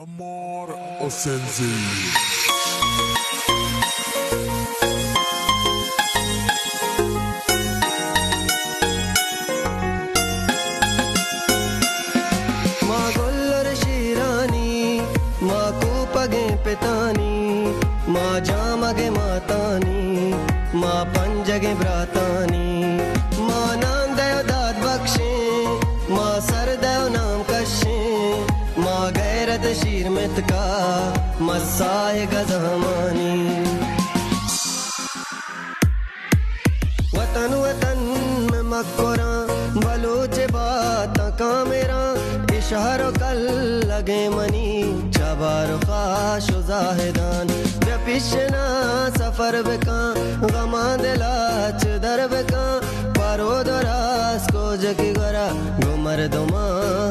Amor o sencillo. माँ गोल्लर शीरानी माँ कूपगे पितानी माँ जामगे मातानी माँ पंजगे ब्रातानी माँ नाम दयो दाद बख्शे माँ सर दयो नाम कशे माँ गैरत शीर मित का मसाए गजमानी वतन वतन में मक्कोरा बलूच बात का मेरा इशारों कल लगे मनी चबार खाश जाहिदान व्यपिशना सफर बेका गमा दिलाच दर बेका पारो दरास को जगी गरा गुमर दुमा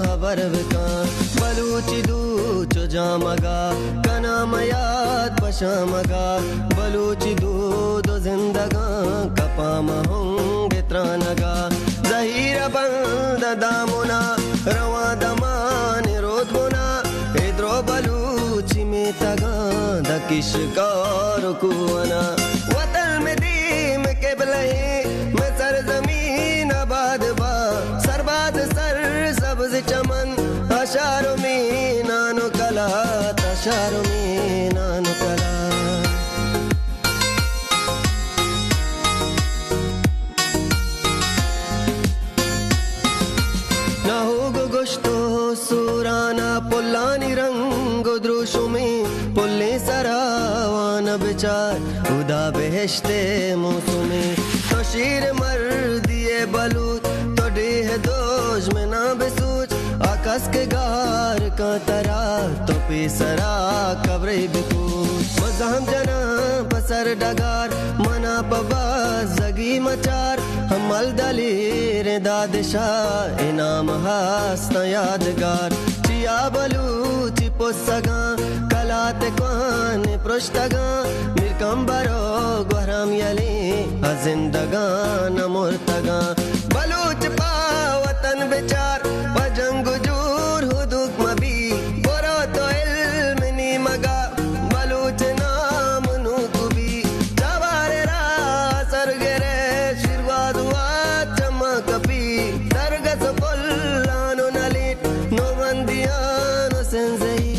हबर बेका बलूची दूच जामगा कना मयाद पशामगा बलूची दूध जिंदगा कपाम होंगे त्रानगा जहीर बंद दामुना रवा दमान रोद बुना इद्रो बलूची में तगा दकिश कार कुआना वतन में दीम के बलहे में सर जमीन आबाद बा सरबाद सर सब्ज चमन अशारों में नानो कला तशारों में नानो कला सूराना पुल्लानी रंग द्रुशु में पुल्ले सरावान बिचार उदा बेहश्ते मौसुमे तो शीर मर दिए बलूच तो डेह दोज में ना बेसूच आकाश के गार का तरा तो पेसरा कब्रे बिकूच मज़हम जना पसर डगार मना पबा जगी मचार हमल दलीर दादशाह इनाम हास्ता यादगार चिया बलूची पोसगा कलाते कौन पृष्ठगा मिरकम्बरो गुहराम यली जिंदगा न मुर्तगा बलूच पावतन बेचार वजंग जूर हुदुक मबी बोरो तो इल्म नी मगा बलूच नाम नुकुबी जवारे रा सरगरे शिरवादुआ चमकपी सरगस पुल्लानो नलिट नो मंदियानो सेंजई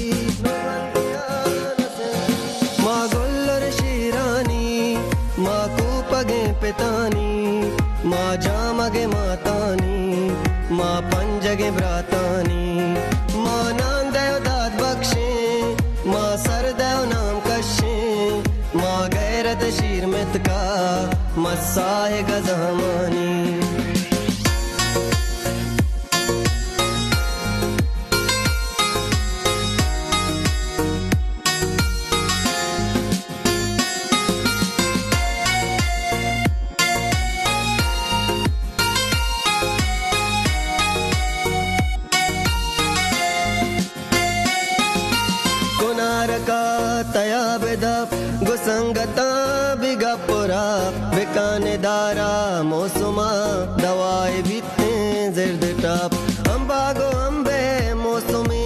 माँ गोल्लर शीरानी माँ कूपगे पितानी माँ जामगे मातानी माँ पंजगे ब्रातानी माँ नाम दयो दाद बख्शे माँ सर दयो नाम कशे माँ गैरत शीर मित का मसाए गजमानी का तया बेदप गुसंगता बिगपुरा बिकाने दारा मौसुमा दवाई बीते जिर्द टप अम्बागो अम्बे मौसुमी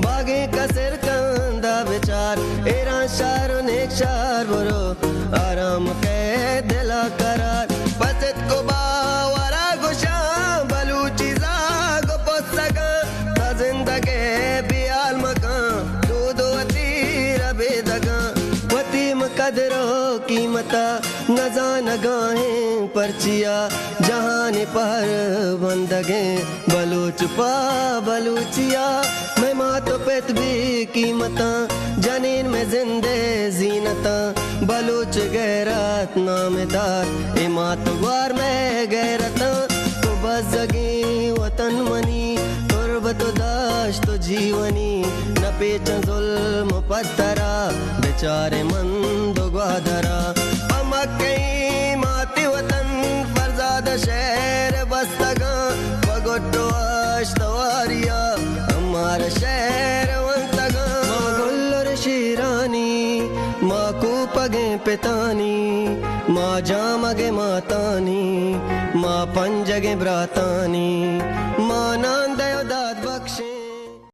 बागे कसिर कंदा विचार एरा शार नेक शार बुरो आराम के दिला करार पतित को बावरा गुशा बलूची जागो पोसगा जिंदगे बियाल मकान कदरों कीमता न जान गाहें परचिया जहान पर बंदगे बलूच पा बलूचिया मैं माँ तो पेत भी कीमता जनीन में जिंदे जीनता बलूच गैरत नामदार इमा तो ग्वार में गैरता तो बस जगी वतन मनी तो दाश तो जीवनी न पेच जुल्म पत्तरा बेचारे मंद ग्वादरा अमकई माती वतन फरजाद शहर बस्तगा बगोटो अश्तवारिया हमारा शहर वंतगा माँ गोल्लर शीरानी माँ कूपगे पितानी माँ जामगे मातानी माँ पंजगे ब्रातानी